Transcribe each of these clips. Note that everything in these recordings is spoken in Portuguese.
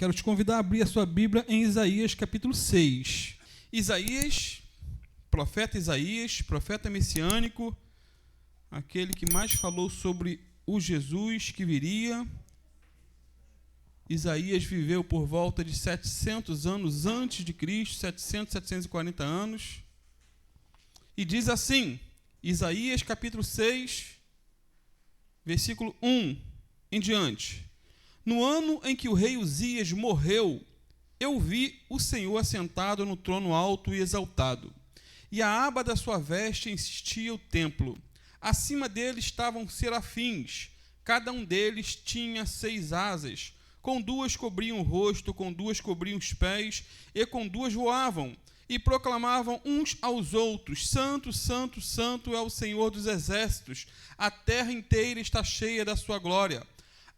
Quero te convidar a abrir a sua Bíblia em Isaías capítulo 6. Isaías, profeta messiânico, aquele que mais falou sobre o Jesus que viria. Isaías viveu por volta de 700 anos antes de Cristo, 740 anos. E diz assim, Isaías capítulo 6, versículo 1 em diante. No ano em que o rei Uzias morreu, eu vi o Senhor assentado no trono alto e exaltado, e a aba da sua veste enchia o templo. Acima dele estavam serafins, cada um deles tinha 6 asas, com 2 cobriam o rosto, com 2 cobriam os pés, e com 2 voavam, e proclamavam uns aos outros: Santo, Santo, Santo é o Senhor dos exércitos, a terra inteira está cheia da sua glória.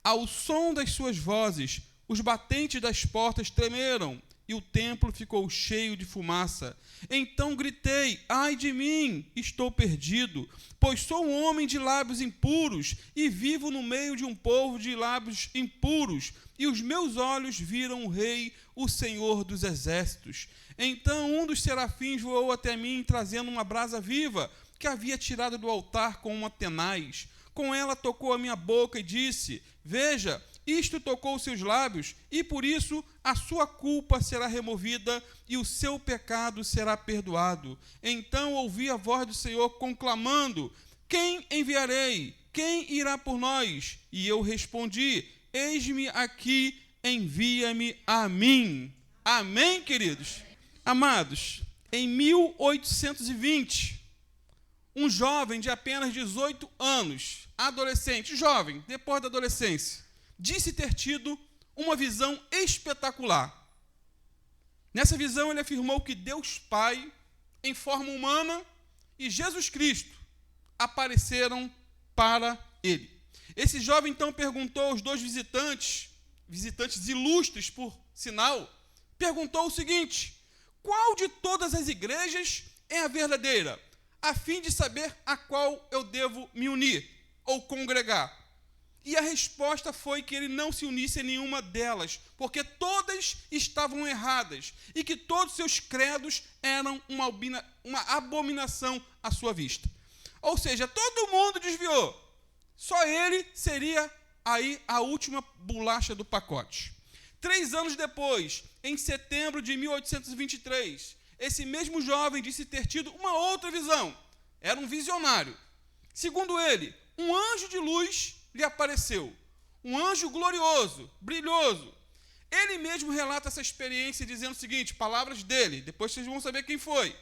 Ao som das suas vozes, os batentes das portas tremeram, e o templo ficou cheio de fumaça. Então gritei: ai de mim, estou perdido, pois sou um homem de lábios impuros, e vivo no meio de um povo de lábios impuros, e os meus olhos viram o Rei, o Senhor dos exércitos. Então um dos serafins voou até mim, trazendo uma brasa viva, que havia tirado do altar com uma tenaz. Com ela tocou a minha boca e disse: veja, isto tocou os seus lábios, e por isso a sua culpa será removida e o seu pecado será perdoado. Então ouvi a voz do Senhor conclamando: quem enviarei? Quem irá por nós? E eu respondi: eis-me aqui, envia-me a mim. Amém, queridos? Amados, em 1820, um jovem de apenas 18 anos, adolescente, jovem, depois da adolescência, disse ter tido uma visão espetacular. Nessa visão, ele afirmou que Deus Pai, em forma humana, e Jesus Cristo apareceram para ele. Esse jovem, então, perguntou aos 2 visitantes ilustres, por sinal, perguntou o seguinte: qual de todas as igrejas é a verdadeira, a fim de saber a qual eu devo me unir ou congregar? E a resposta foi que ele não se unisse a nenhuma delas, porque todas estavam erradas e que todos seus credos eram uma abominação à sua vista. Ou seja, todo mundo desviou, só ele seria aí a última bolacha do pacote. 3 anos depois, em setembro de 1823, esse mesmo jovem disse ter tido uma outra visão. Era um visionário. Segundo ele, um anjo de luz lhe apareceu. Um anjo glorioso, brilhoso. Ele mesmo relata essa experiência dizendo o seguinte, palavras dele, depois vocês vão saber quem foi.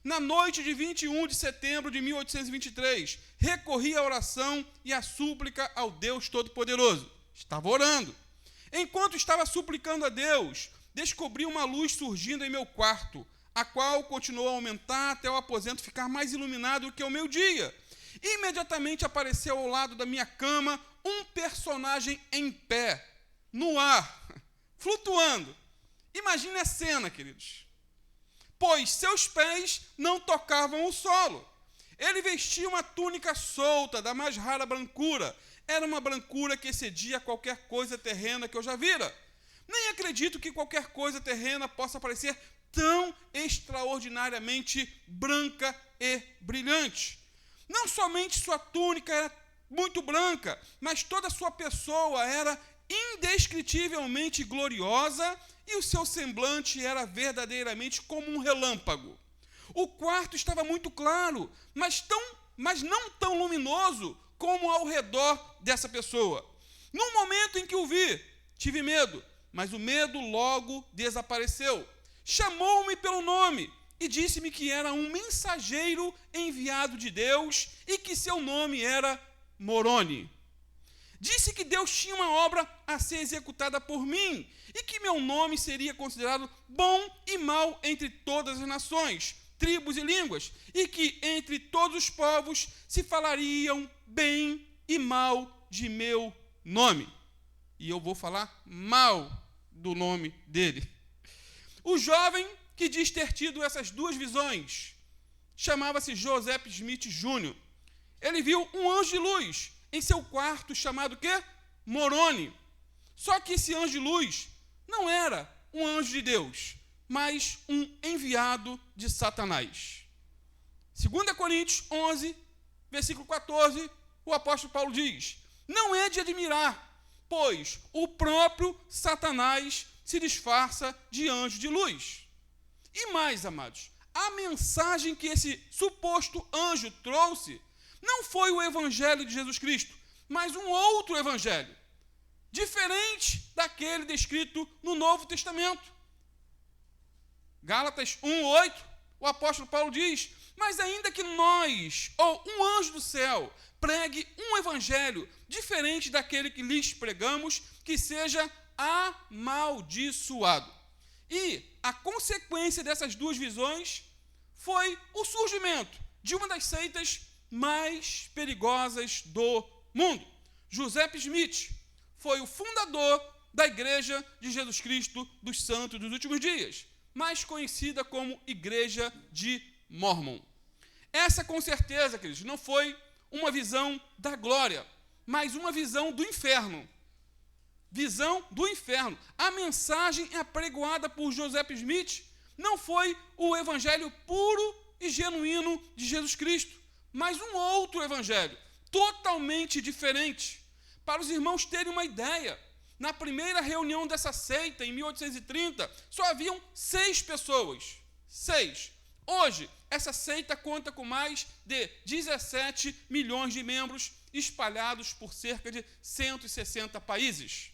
Na noite de 21 de setembro de 1823, recorri à oração e à súplica ao Deus Todo-Poderoso. Estava orando. Enquanto estava suplicando a Deus, descobri uma luz surgindo em meu quarto, a qual continuou a aumentar até o aposento ficar mais iluminado do que o meu dia. Imediatamente apareceu ao lado da minha cama um personagem em pé, no ar, flutuando. Imagine a cena, queridos. Pois seus pés não tocavam o solo. Ele vestia uma túnica solta, da mais rara brancura. Era uma brancura que excedia qualquer coisa terrena que eu já vira. Nem acredito que qualquer coisa terrena possa parecer tão extraordinariamente branca e brilhante. Não somente sua túnica era muito branca, mas toda a sua pessoa era indescritivelmente gloriosa e o seu semblante era verdadeiramente como um relâmpago. O quarto estava muito claro, mas não tão luminoso como ao redor dessa pessoa. No momento em que o vi, tive medo, mas o medo logo desapareceu. Chamou-me pelo nome e disse-me que era um mensageiro enviado de Deus e que seu nome era Moroni. Disse que Deus tinha uma obra a ser executada por mim e que meu nome seria considerado bom e mau entre todas as nações, tribos e línguas, e que entre todos os povos se falariam bem e mal de meu nome. E eu vou falar mal do nome dele. O jovem que diz ter tido essas 2 visões chamava-se Joseph Smith Jr. Ele viu um anjo de luz em seu quarto chamado quê? Moroni. Só que esse anjo de luz não era um anjo de Deus, mas um enviado de Satanás. 2 Coríntios 11, versículo 14, o apóstolo Paulo diz: não é de admirar, pois o próprio Satanás se disfarça de anjo de luz. E mais, amados, a mensagem que esse suposto anjo trouxe não foi o evangelho de Jesus Cristo, mas um outro evangelho, diferente daquele descrito no Novo Testamento. Gálatas 1:8, o apóstolo Paulo diz: mas ainda que nós, ou um anjo do céu, pregue um evangelho diferente daquele que lhes pregamos, que seja amaldiçoado. E a consequência dessas duas visões foi o surgimento de uma das seitas mais perigosas do mundo. Joseph Smith foi o fundador da Igreja de Jesus Cristo dos Santos dos Últimos Dias, mais conhecida como Igreja de Mormon. Essa, com certeza, queridos, não foi uma visão da glória, mas uma visão do inferno. Visão do inferno. A mensagem apregoada por Joseph Smith não foi o evangelho puro e genuíno de Jesus Cristo, mas um outro evangelho, totalmente diferente. Para os irmãos terem uma ideia, na primeira reunião dessa seita, em 1830, só haviam 6 pessoas. 6. Hoje, essa seita conta com mais de 17 milhões de membros espalhados por cerca de 160 países.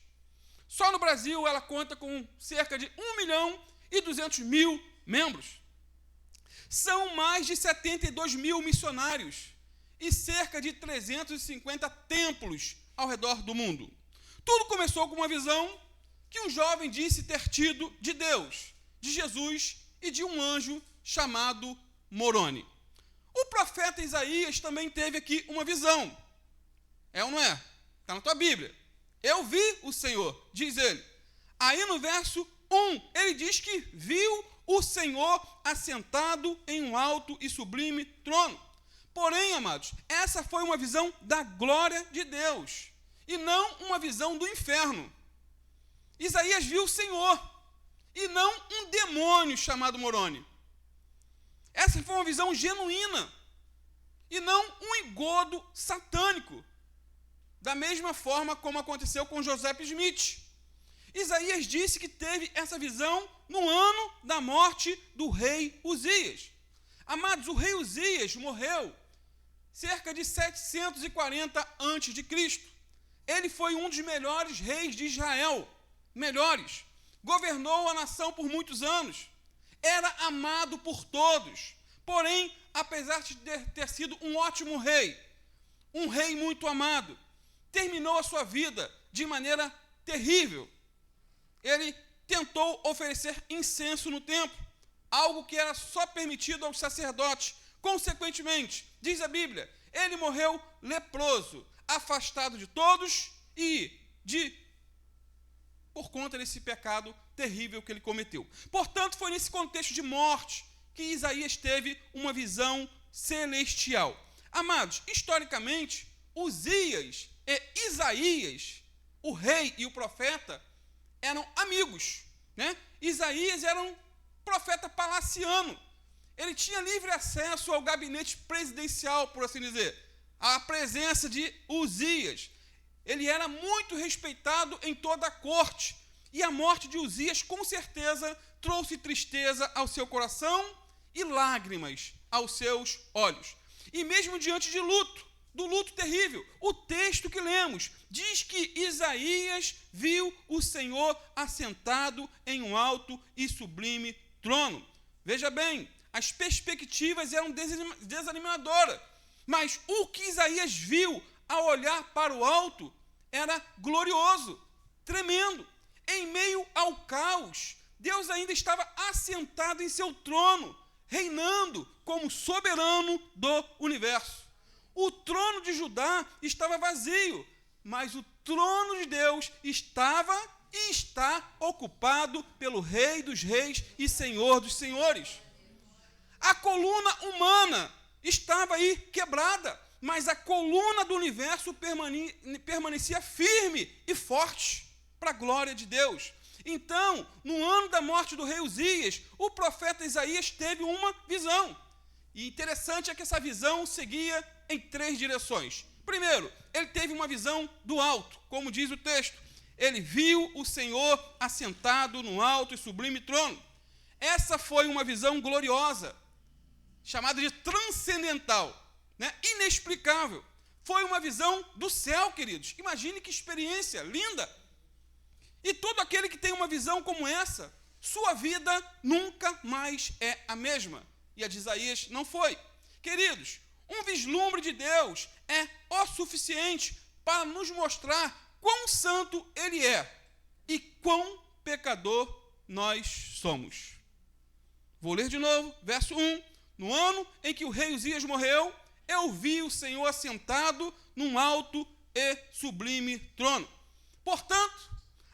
Só no Brasil ela conta com cerca de 1.200.000 membros. São mais de 72 mil missionários e cerca de 350 templos ao redor do mundo. Tudo começou com uma visão que um jovem disse ter tido de Deus, de Jesus e de um anjo chamado Moroni. O profeta Isaías também teve aqui uma visão. É ou não é? Está na tua Bíblia. Eu vi o Senhor, diz ele. Aí no verso 1, ele diz que viu o Senhor assentado em um alto e sublime trono. Porém, amados, essa foi uma visão da glória de Deus, e não uma visão do inferno. Isaías viu o Senhor, e não um demônio chamado Moroni. Essa foi uma visão genuína, e não um engodo satânico, da mesma forma como aconteceu com Joseph Smith. Isaías disse que teve essa visão no ano da morte do rei Uzias. Amados, o rei Uzias morreu cerca de 740 a.C. Ele foi um dos melhores reis de Israel, melhores. Governou a nação por muitos anos. Era amado por todos. Porém, apesar de ter sido um ótimo rei, um rei muito amado, terminou a sua vida de maneira terrível. Ele tentou oferecer incenso no templo, algo que era só permitido aos sacerdotes. Consequentemente, diz a Bíblia, ele morreu leproso, afastado de todos e por conta desse pecado terrível que ele cometeu. Portanto, foi nesse contexto de morte que Isaías teve uma visão celestial. Amados, historicamente, Uzias e Isaías, o rei e o profeta, eram amigos, né? Isaías era um profeta palaciano. Ele tinha livre acesso ao gabinete presidencial, por assim dizer, à presença de Uzias. Ele era muito respeitado em toda a corte. E a morte de Uzias, com certeza, trouxe tristeza ao seu coração e lágrimas aos seus olhos. E mesmo diante de luto, do luto terrível, o texto que lemos diz que Isaías viu o Senhor assentado em um alto e sublime trono. Veja bem, as perspectivas eram desanimadoras, mas o que Isaías viu ao olhar para o alto era glorioso, tremendo. Em meio ao caos, Deus ainda estava assentado em seu trono, reinando como soberano do universo. O trono de Judá estava vazio, mas o trono de Deus estava e está ocupado pelo Rei dos Reis e Senhor dos Senhores. A coluna humana estava aí quebrada, mas a coluna do universo permanecia firme e forte para a glória de Deus. Então, no ano da morte do rei Uzias, o profeta Isaías teve uma visão. E interessante é que essa visão seguia em 3 direções. Primeiro, ele teve uma visão do alto, como diz o texto. Ele viu o Senhor assentado no alto e sublime trono. Essa foi uma visão gloriosa, chamada de transcendental, né? Inexplicável. Foi uma visão do céu, queridos. Imagine que experiência linda. E todo aquele que tem uma visão como essa, sua vida nunca mais é a mesma. E a de Isaías não foi. Queridos, um vislumbre de Deus é o suficiente para nos mostrar quão santo Ele é e quão pecador nós somos. Vou ler de novo, verso 1. No ano em que o rei Uzias morreu, eu vi o Senhor assentado num alto e sublime trono. Portanto,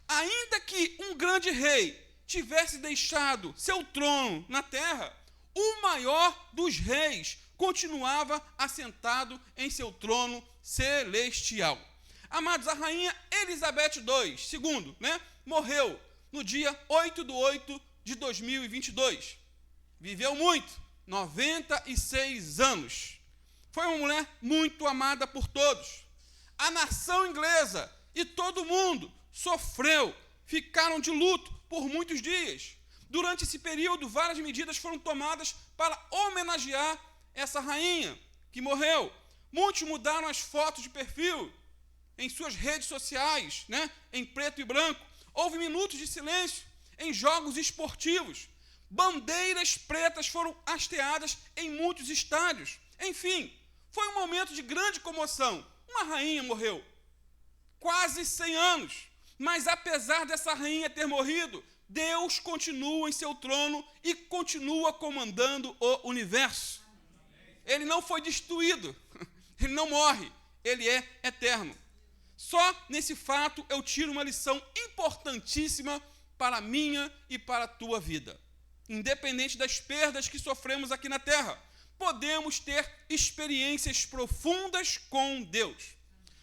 ainda que um grande rei tivesse deixado seu trono na terra, o maior dos reis continuava assentado em seu trono celestial. Amados, a rainha Elizabeth II, morreu no dia 8/8 de 2022. Viveu muito, 96 anos. Foi uma mulher muito amada por todos. A nação inglesa e todo mundo sofreu, ficaram de luto por muitos dias. Durante esse período, várias medidas foram tomadas para homenagear essa rainha que morreu. Muitos mudaram as fotos de perfil em suas redes sociais, em preto e branco. Houve minutos de silêncio em jogos esportivos. Bandeiras pretas foram hasteadas em muitos estádios. Enfim, foi um momento de grande comoção. Uma rainha morreu, quase 100 anos. Mas apesar dessa rainha ter morrido, Deus continua em seu trono e continua comandando o universo. Ele não foi destruído, ele não morre, ele é eterno. Só nesse fato eu tiro uma lição importantíssima para a minha e para a tua vida. Independente das perdas que sofremos aqui na terra, podemos ter experiências profundas com Deus.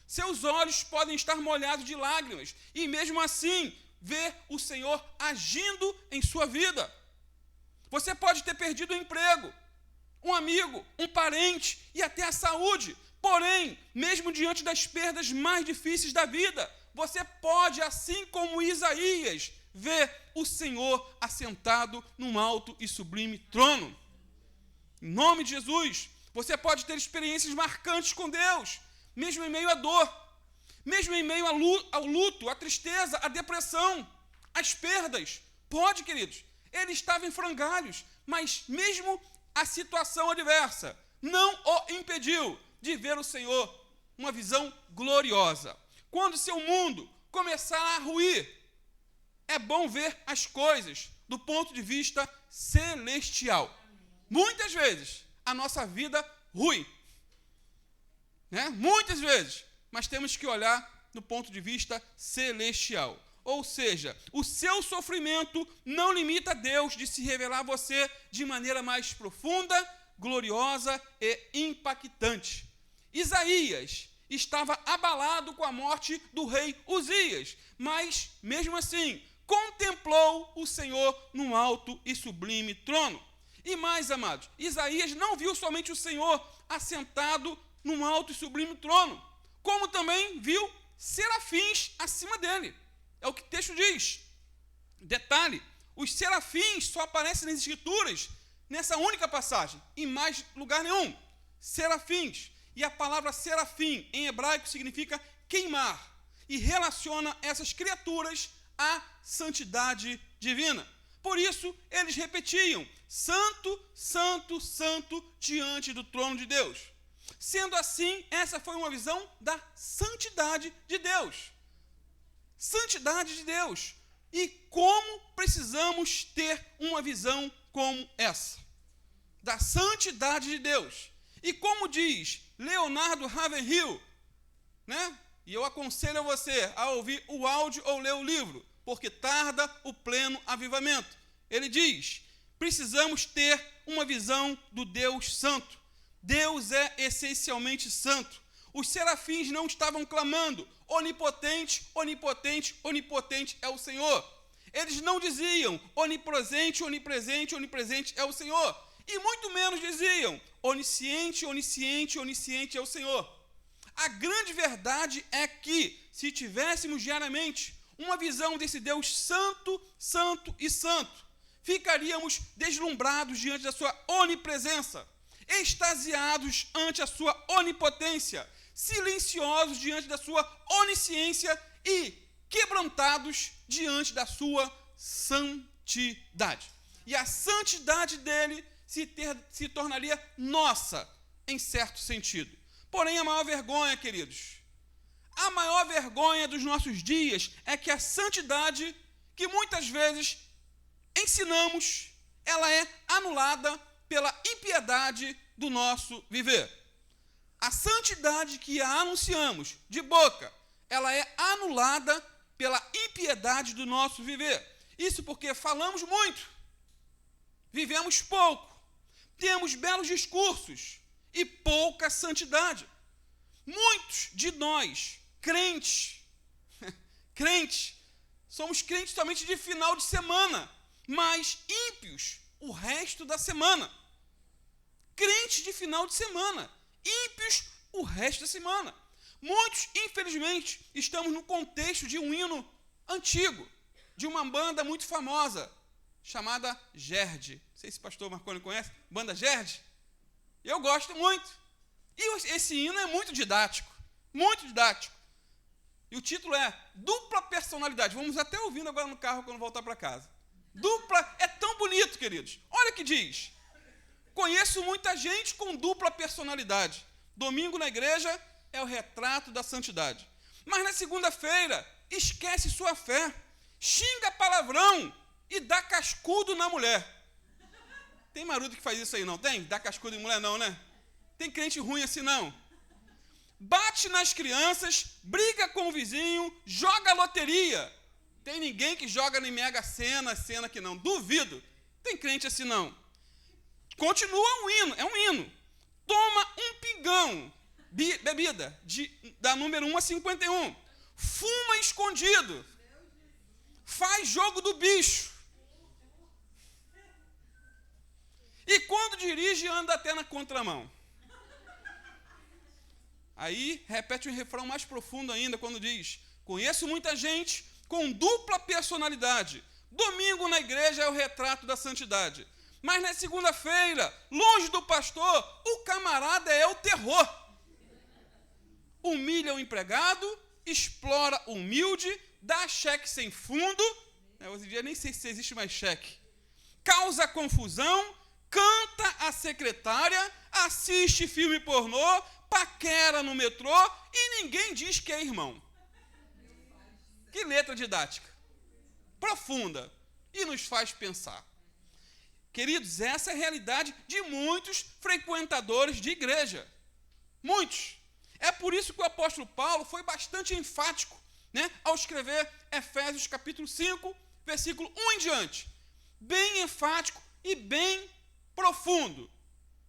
Seus olhos podem estar molhados de lágrimas e mesmo assim ver o Senhor agindo em sua vida. Você pode ter perdido o emprego, um amigo, um parente e até a saúde. Porém, mesmo diante das perdas mais difíceis da vida, você pode, assim como Isaías, ver o Senhor assentado num alto e sublime trono. Em nome de Jesus, você pode ter experiências marcantes com Deus, mesmo em meio à dor, mesmo em meio ao luto, à tristeza, à depressão, às perdas. Pode, queridos. Ele estava em frangalhos, mas mesmo a situação adversa não o impediu de ver o Senhor, uma visão gloriosa. Quando seu mundo começar a ruir, é bom ver as coisas do ponto de vista celestial. Muitas vezes a nossa vida rui, muitas vezes, mas temos que olhar do ponto de vista celestial. Ou seja, o seu sofrimento não limita Deus de se revelar a você de maneira mais profunda, gloriosa e impactante. Isaías estava abalado com a morte do rei Uzias, mas, mesmo assim, contemplou o Senhor num alto e sublime trono. E mais, amados, Isaías não viu somente o Senhor assentado num alto e sublime trono, como também viu serafins acima dele. É o que o texto diz. Detalhe, os serafins só aparecem nas Escrituras nessa única passagem, em mais lugar nenhum. Serafins. E a palavra serafim em hebraico significa queimar e relaciona essas criaturas à santidade divina. Por isso, eles repetiam: santo, santo, santo, diante do trono de Deus. Sendo assim, essa foi uma visão da santidade de Deus. Santidade de Deus. E como precisamos ter uma visão como essa? Da santidade de Deus. E como diz Leonardo Ravenhill, e eu aconselho a você a ouvir o áudio ou ler o livro, porque tarda o pleno avivamento. Ele diz: precisamos ter uma visão do Deus santo. Deus é essencialmente santo. Os serafins não estavam clamando: onipotente, onipotente, onipotente é o Senhor. Eles não diziam onipresente, onipresente, onipresente é o Senhor. E muito menos diziam onisciente, onisciente, onisciente é o Senhor. A grande verdade é que, se tivéssemos diariamente uma visão desse Deus santo, santo e santo, ficaríamos deslumbrados diante da sua onipresença, extasiados ante a sua onipotência, silenciosos diante da sua onisciência e quebrantados diante da sua santidade. E a santidade dele se tornaria nossa, em certo sentido. Porém, a maior vergonha, queridos, a maior vergonha dos nossos dias é que a santidade que muitas vezes ensinamos, ela é anulada pela impiedade do nosso viver. A santidade que a anunciamos de boca, ela é anulada pela impiedade do nosso viver. Isso porque falamos muito, vivemos pouco, temos belos discursos e pouca santidade. Muitos de nós, crentes, somos crentes somente de final de semana, mas ímpios o resto da semana. Crentes de final de semana, ímpios o resto da semana. Muitos, infelizmente, estamos no contexto de um hino antigo, de uma banda muito famosa, chamada Gerd. Não sei se o pastor Marconi conhece, banda Gerd. Eu gosto muito. E esse hino é muito didático, muito didático. E o título é Dupla Personalidade. Vamos até ouvindo agora no carro quando voltar para casa. Dupla, é tão bonito, queridos. Olha o que diz. Conheço muita gente com dupla personalidade. Domingo na igreja é o retrato da santidade. Mas na segunda-feira, esquece sua fé, xinga palavrão e dá cascudo na mulher. Tem marudo que faz isso aí, não tem? Dá cascudo em mulher, não, né? Tem crente ruim assim, não? Bate nas crianças, briga com o vizinho, joga loteria. Tem ninguém que joga em Mega Sena que não. Duvido. Tem crente assim, não. Continua um hino, é um hino. Toma um pingão, bebida, da número 1 a 51. Fuma escondido. Faz jogo do bicho. E quando dirige, anda até na contramão. Aí, repete um refrão mais profundo ainda, quando diz: conheço muita gente com dupla personalidade. Domingo na igreja é o retrato da santidade. Mas na segunda-feira, longe do pastor, o camarada é o terror. Humilha o empregado, explora o humilde, dá cheque sem fundo. Hoje em dia nem sei se existe mais cheque. Causa confusão, canta a secretária, assiste filme pornô, paquera no metrô e ninguém diz que é irmão. Que letra didática. Profunda. E nos faz pensar. Queridos, essa é a realidade de muitos frequentadores de igreja. Muitos. É por isso que o apóstolo Paulo foi bastante enfático, ao escrever Efésios capítulo 5, versículo 1 em diante. Bem enfático e bem profundo.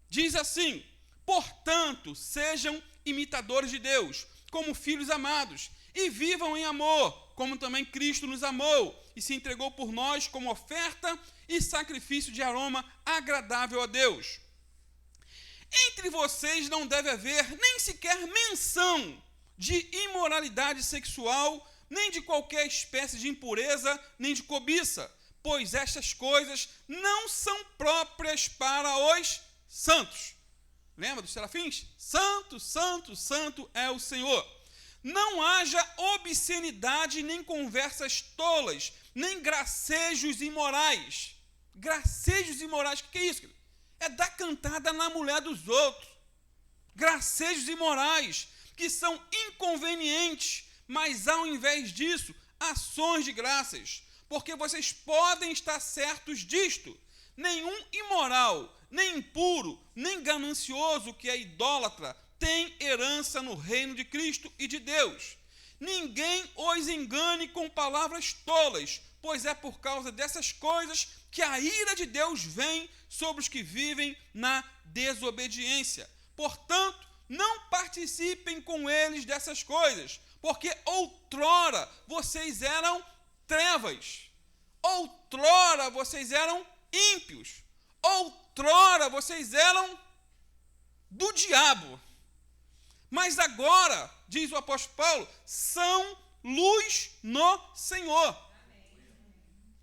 Diz assim: portanto, sejam imitadores de Deus, como filhos amados, e vivam em amor, como também Cristo nos amou e se entregou por nós como oferta e sacrifício de aroma agradável a Deus. Entre vocês não deve haver nem sequer menção de imoralidade sexual, nem de qualquer espécie de impureza, nem de cobiça, pois estas coisas não são próprias para os santos. Lembra dos serafins? Santo, santo, santo é o Senhor. Não haja obscenidade, nem conversas tolas, nem gracejos imorais. Gracejos imorais, o que é isso? É dar cantada na mulher dos outros. Gracejos imorais, que são inconvenientes, mas ao invés disso, ações de graças. Porque vocês podem estar certos disto. Nenhum imoral, nem impuro, nem ganancioso que é idólatra, tem herança no reino de Cristo e de Deus. Ninguém os engane com palavras tolas, pois é por causa dessas coisas que a ira de Deus vem sobre os que vivem na desobediência. Portanto, não participem com eles dessas coisas, porque outrora vocês eram trevas. outrora vocês eram ímpios, outrora vocês eram do diabo, mas agora, diz o apóstolo Paulo, são luz no Senhor. Amém.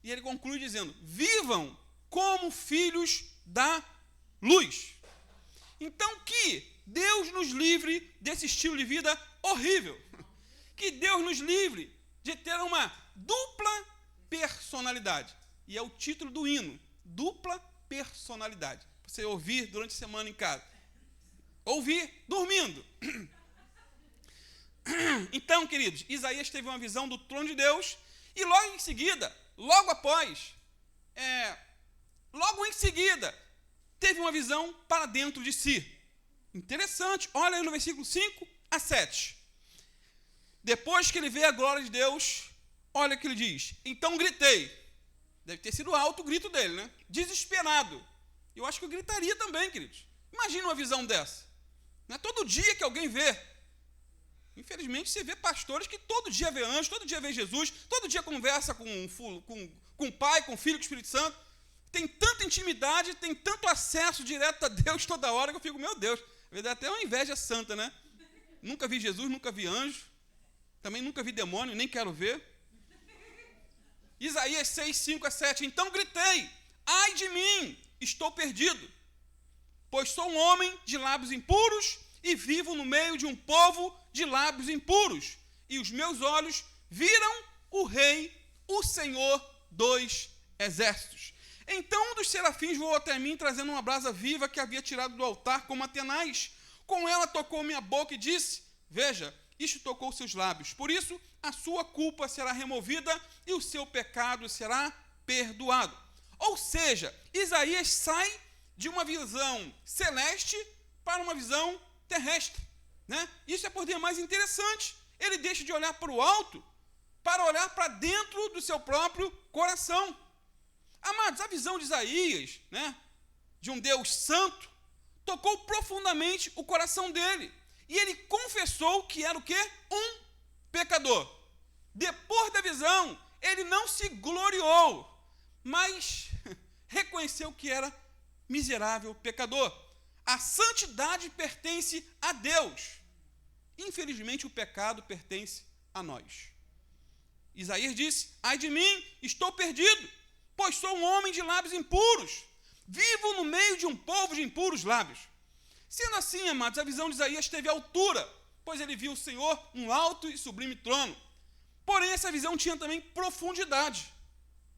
E ele conclui dizendo, vivam como filhos da luz. Então que Deus nos livre desse estilo de vida horrível. Que Deus nos livre de ter uma dupla personalidade. E é o título do hino, dupla personalidade. Você ouvir durante a semana em casa. Ouvir dormindo. Então, queridos, Isaías teve uma visão do trono de Deus e logo em seguida, logo em seguida, teve uma visão para dentro de si. Interessante, olha aí no versículo 5 a 7. Depois que ele vê a glória de Deus, olha o que ele diz. Então gritei. Deve ter sido alto o grito dele, né? Desesperado. Eu acho que eu gritaria também, queridos. Imagina uma visão dessa. Não é todo dia que alguém vê. Infelizmente, você vê pastores que todo dia vê anjo, todo dia vê Jesus, todo dia conversa com o Pai, com o Filho, com o Espírito Santo. Tem tanta intimidade, tem tanto acesso direto a Deus toda hora, que eu fico, meu Deus, dá até uma inveja santa, né? Nunca vi Jesus, nunca vi anjo, também nunca vi demônio, nem quero ver. Isaías 6, 5 a 7. Então gritei, ai de mim, estou perdido, pois sou um homem de lábios impuros e vivo no meio de um povo de lábios impuros, e os meus olhos viram o Rei, o Senhor dos Exércitos. Então um dos serafins voou até mim, trazendo uma brasa viva que havia tirado do altar como a tenaz. Com ela tocou minha boca e disse, veja, isto tocou seus lábios, por isso a sua culpa será removida e o seu pecado será perdoado. Ou seja, Isaías sai de uma visão celeste para uma visão terrestre, né? Isso é por demais interessante. Ele deixa de olhar para o alto para olhar para dentro do seu próprio coração. Amados, a visão de Isaías, né, de um Deus santo, tocou profundamente o coração dele. E ele confessou que era o quê? Um pecador. Depois da visão, ele não se gloriou, mas reconheceu que era miserável pecador. A santidade pertence a Deus. Infelizmente, o pecado pertence a nós. Isaías disse, ai de mim, estou perdido, pois sou um homem de lábios impuros, vivo no meio de um povo de impuros lábios. Sendo assim, amados, a visão de Isaías teve altura, pois ele viu o Senhor num alto e sublime trono. Porém, essa visão tinha também profundidade,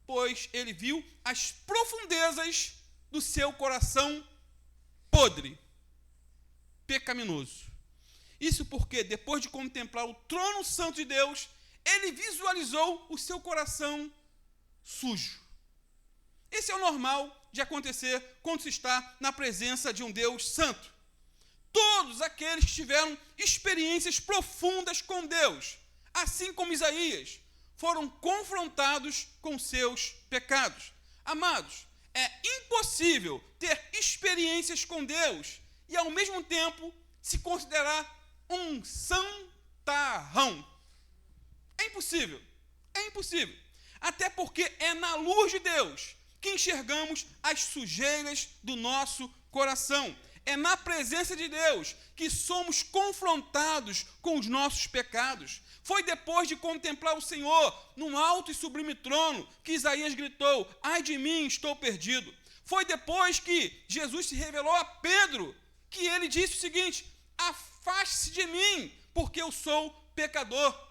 pois ele viu as profundezas do seu coração podre, pecaminoso. Isso porque, depois de contemplar o trono santo de Deus, ele visualizou o seu coração sujo. Esse é o normal de acontecer quando se está na presença de um Deus santo. Todos aqueles que tiveram experiências profundas com Deus, assim como Isaías, foram confrontados com seus pecados. Amados, é impossível ter experiências com Deus e, ao mesmo tempo, se considerar um santarrão. É impossível. É impossível. Até porque é na luz de Deus que enxergamos as sujeiras do nosso coração. É na presença de Deus que somos confrontados com os nossos pecados. Foi depois de contemplar o Senhor num alto e sublime trono que Isaías gritou, ai de mim, estou perdido. Foi depois que Jesus se revelou a Pedro que ele disse o seguinte, afaste-se de mim, porque eu sou pecador.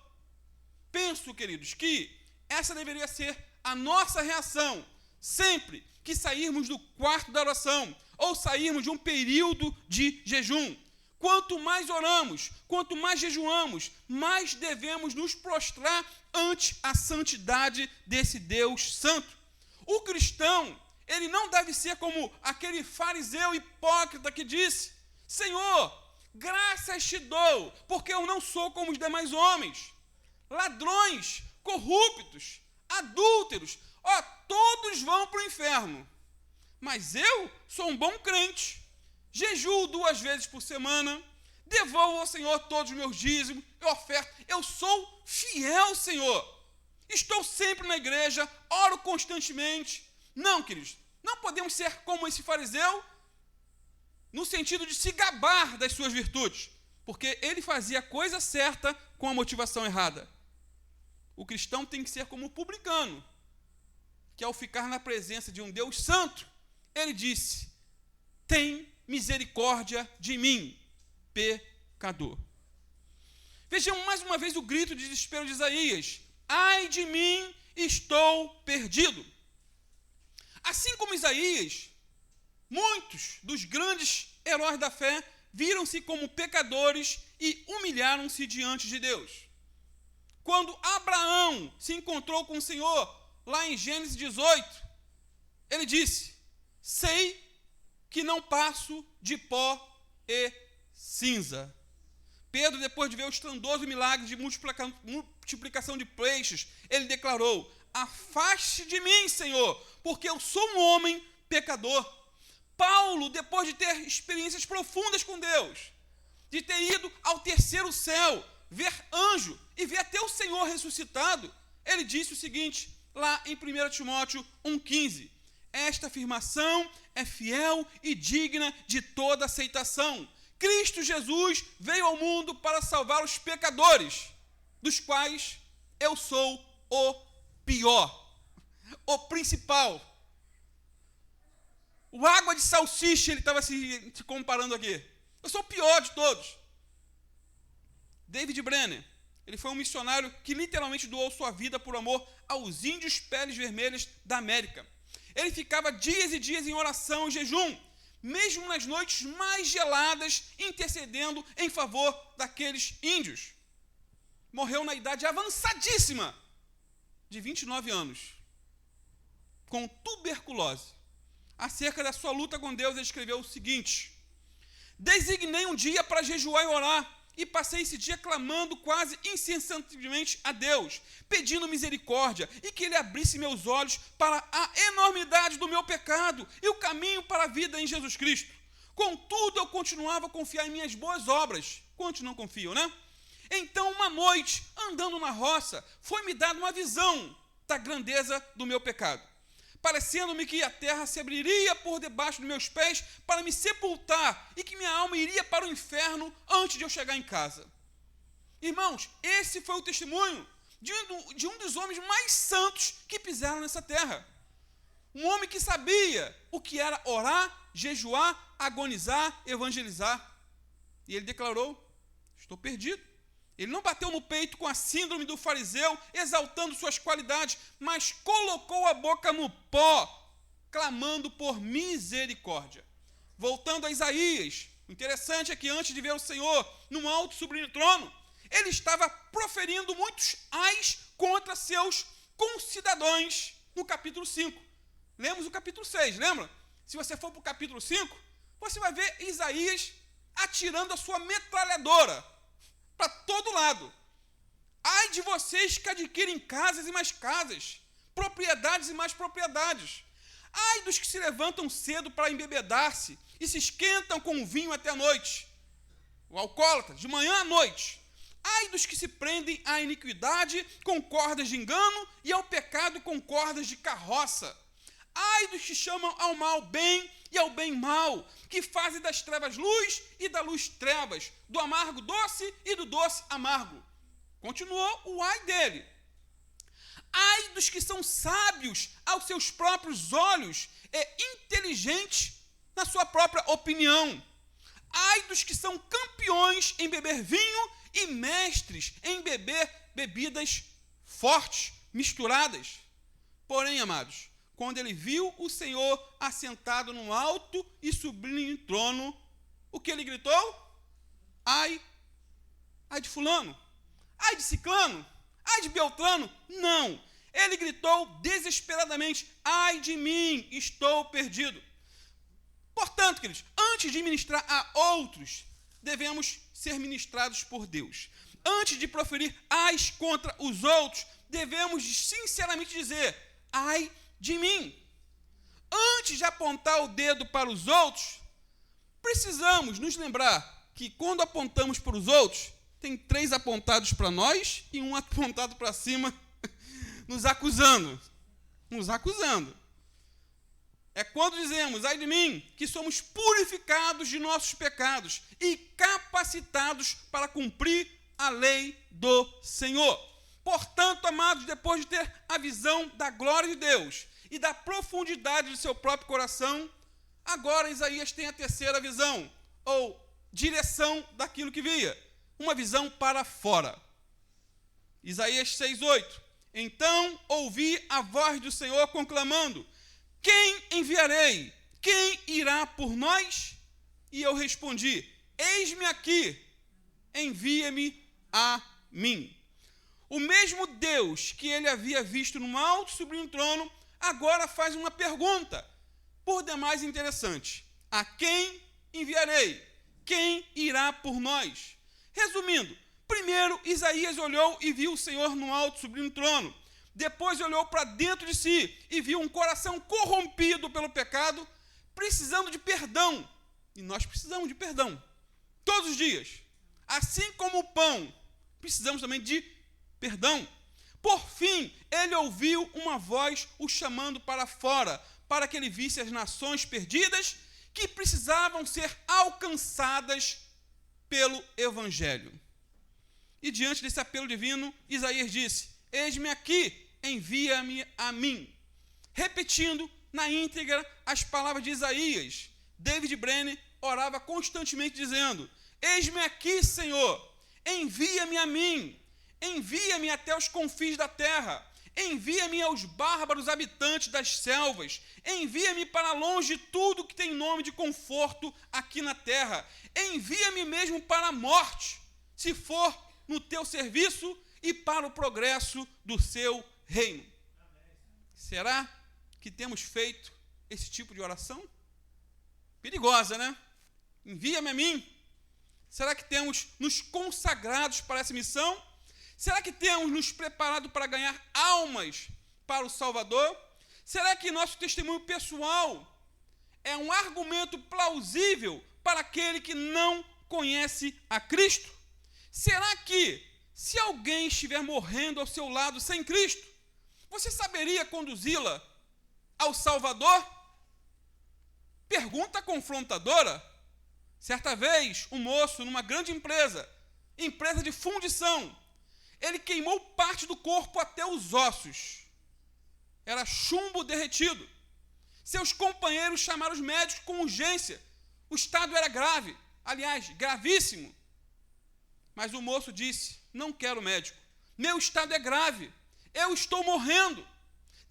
Penso, queridos, que essa deveria ser a nossa reação sempre que sairmos do quarto da oração ou sairmos de um período de jejum. Quanto mais oramos, quanto mais jejuamos, mais devemos nos prostrar ante a santidade desse Deus santo. O cristão, ele não deve ser como aquele fariseu hipócrita que disse, Senhor, graças te dou, porque eu não sou como os demais homens. Ladrões, corruptos, adúlteros, todos vão para o inferno. Mas eu sou um bom crente, jejuo 2 vezes por semana, devolvo ao Senhor todos os meus dízimos, eu oferto, eu sou fiel, Senhor. estou sempre na igreja, oro constantemente. Não, queridos, não podemos ser como esse fariseu no sentido de se gabar das suas virtudes, porque ele fazia a coisa certa com a motivação errada. O cristão tem que ser como o publicano, que ao ficar na presença de um Deus santo, ele disse: tem misericórdia de mim, pecador. Vejam mais uma vez o grito de desespero de Isaías: ai de mim, estou perdido. Assim como Isaías, muitos dos grandes heróis da fé viram-se como pecadores e humilharam-se diante de Deus. Quando Abraão se encontrou com o Senhor, lá em Gênesis 18, ele disse: sei que não passo de pó e cinza. Pedro, depois de ver o estrondoso milagre de multiplicação de peixes, ele declarou: afaste de mim, Senhor, porque eu sou um homem pecador. Paulo, depois de ter experiências profundas com Deus, de ter ido ao terceiro céu, ver anjo e ver até o Senhor ressuscitado, ele disse o seguinte, lá em 1 Timóteo 1,15: esta afirmação é fiel e digna de toda aceitação. Cristo Jesus veio ao mundo para salvar os pecadores, dos quais eu sou o pior, o principal. O água de salsicha, ele estava se comparando aqui. Eu sou o pior de todos. David Brenner, ele foi um missionário que literalmente doou sua vida por amor aos índios peles vermelhas da América. Ele ficava dias e dias em oração e jejum, mesmo nas noites mais geladas, intercedendo em favor daqueles índios. Morreu na idade avançadíssima, de 29 anos, com tuberculose. Acerca da sua luta com Deus, ele escreveu o seguinte: designei um dia para jejuar e orar, e passei esse dia clamando quase incessantemente a Deus, pedindo misericórdia e que Ele abrisse meus olhos para a enormidade do meu pecado e o caminho para a vida em Jesus Cristo. Contudo, eu continuava a confiar em minhas boas obras. Quantos não confiam, né? Então, uma noite, andando na roça, foi-me dada uma visão da grandeza do meu pecado, parecendo-me que a terra se abriria por debaixo dos meus pés para me sepultar e que minha alma iria para o inferno antes de eu chegar em casa. Irmãos, esse foi o testemunho de um dos homens mais santos que pisaram nessa terra. Um homem que sabia o que era orar, jejuar, agonizar, evangelizar. E ele declarou: estou perdido. Ele não bateu no peito com a síndrome do fariseu, exaltando suas qualidades, mas colocou a boca no pó, clamando por misericórdia. Voltando a Isaías, o interessante é que antes de ver o Senhor num alto e sublime trono, ele estava proferindo muitos ais contra seus concidadãos no capítulo 5. Lemos o capítulo 6, lembra? Se você for para o capítulo 5, você vai ver Isaías atirando a sua metralhadora para todo lado. Ai de vocês que adquirem casas e mais casas, propriedades e mais propriedades. Ai dos que se levantam cedo para embebedar-se e se esquentam com o vinho até a noite. O alcoólatra, de manhã à noite. Ai dos que se prendem à iniquidade com cordas de engano e ao pecado com cordas de carroça. Ai dos que chamam ao mal bem e ao bem mal, que fazem das trevas luz e da luz trevas, do amargo doce e do doce amargo. Continuou o ai dele. Ai dos que são sábios aos seus próprios olhos e inteligentes na sua própria opinião. Ai dos que são campeões em beber vinho e mestres em beber bebidas fortes, misturadas. Porém, amados, quando ele viu o Senhor assentado num alto e sublime trono, o que ele gritou? Ai de fulano, ai de ciclano, ai de beltrano. Não, ele gritou desesperadamente: ai de mim, estou perdido. Portanto, queridos, antes de ministrar a outros, devemos ser ministrados por Deus. Antes de proferir ais contra os outros, devemos sinceramente dizer: ai de mim. Antes de apontar o dedo para os outros, precisamos nos lembrar que quando apontamos para os outros, tem 3 apontados para nós e 1 apontado para cima nos acusando. Nos acusando. É quando dizemos, ai de mim, que somos purificados de nossos pecados e capacitados para cumprir a lei do Senhor. Portanto, amados, depois de ter a visão da glória de Deus e da profundidade do seu próprio coração, agora Isaías tem a terceira visão, ou direção daquilo que via, uma visão para fora. Isaías 6:8. Então ouvi a voz do Senhor conclamando: quem enviarei? Quem irá por nós? E eu respondi: eis-me aqui, envia-me a mim. O mesmo Deus que ele havia visto no alto sublime trono, agora faz uma pergunta, por demais interessante: a quem enviarei? Quem irá por nós? Resumindo, primeiro Isaías olhou e viu o Senhor no alto sublime trono. Depois olhou para dentro de si e viu um coração corrompido pelo pecado, precisando de perdão. E nós precisamos de perdão, todos os dias. Assim como o pão, precisamos também de perdão. Por fim, ele ouviu uma voz o chamando para fora, para que ele visse as nações perdidas que precisavam ser alcançadas pelo Evangelho. E diante desse apelo divino, Isaías disse: eis-me aqui, envia-me a mim. Repetindo na íntegra as palavras de Isaías, David Brainerd orava constantemente dizendo: eis-me aqui, Senhor, envia-me a mim, envia-me até os confins da terra, envia-me aos bárbaros habitantes das selvas, envia-me para longe de tudo que tem nome de conforto aqui na terra, envia-me mesmo para a morte, se for no teu serviço e para o progresso do seu reino. Será que temos feito esse tipo de oração? Perigosa, né? Envia-me a mim. Será que temos nos consagrados para essa missão? Será que temos nos preparado para ganhar almas para o Salvador? Será que nosso testemunho pessoal é um argumento plausível para aquele que não conhece a Cristo? Será que, se alguém estiver morrendo ao seu lado sem Cristo, você saberia conduzi-la ao Salvador? Pergunta confrontadora. Certa vez, um moço numa grande empresa de fundição, ele queimou parte do corpo até os ossos. Era chumbo derretido. Seus companheiros chamaram os médicos com urgência. O estado era grave, aliás, gravíssimo. Mas o moço disse: não quero médico. Meu estado é grave. Eu estou morrendo.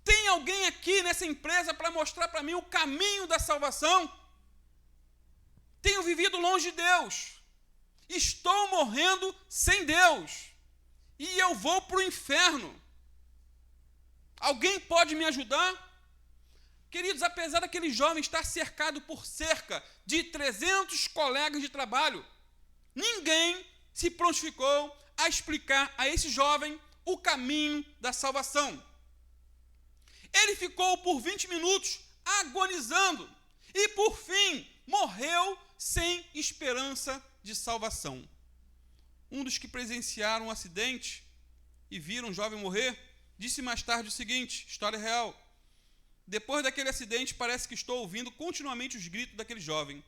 Tem alguém aqui nessa empresa para mostrar para mim o caminho da salvação? Tenho vivido longe de Deus. Estou morrendo sem Deus. E eu vou para o inferno. Alguém pode me ajudar? Queridos, apesar daquele jovem estar cercado por cerca de 300 colegas de trabalho, ninguém se prontificou a explicar a esse jovem o caminho da salvação. Ele ficou por 20 minutos agonizando e, por fim, morreu sem esperança de salvação. Um dos que presenciaram um acidente e viram um jovem morrer, disse mais tarde o seguinte, história real: depois daquele acidente, parece que estou ouvindo continuamente os gritos daquele jovem.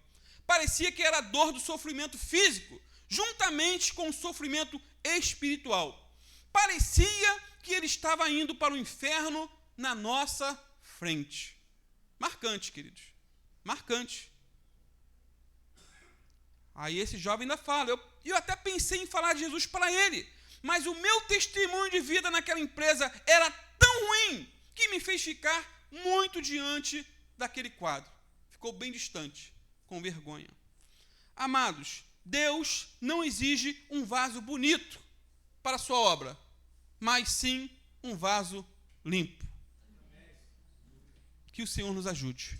Parecia que era a dor do sofrimento físico, juntamente com o sofrimento espiritual. Parecia que ele estava indo para o inferno na nossa frente. Marcante, queridos. Marcante. Aí esse jovem ainda fala: eu até pensei em falar de Jesus para ele, mas o meu testemunho de vida naquela empresa era tão ruim que me fez ficar muito diante daquele quadro. Ficou bem distante, com vergonha. Amados, Deus não exige um vaso bonito para a sua obra, mas sim um vaso limpo. Que o Senhor nos ajude.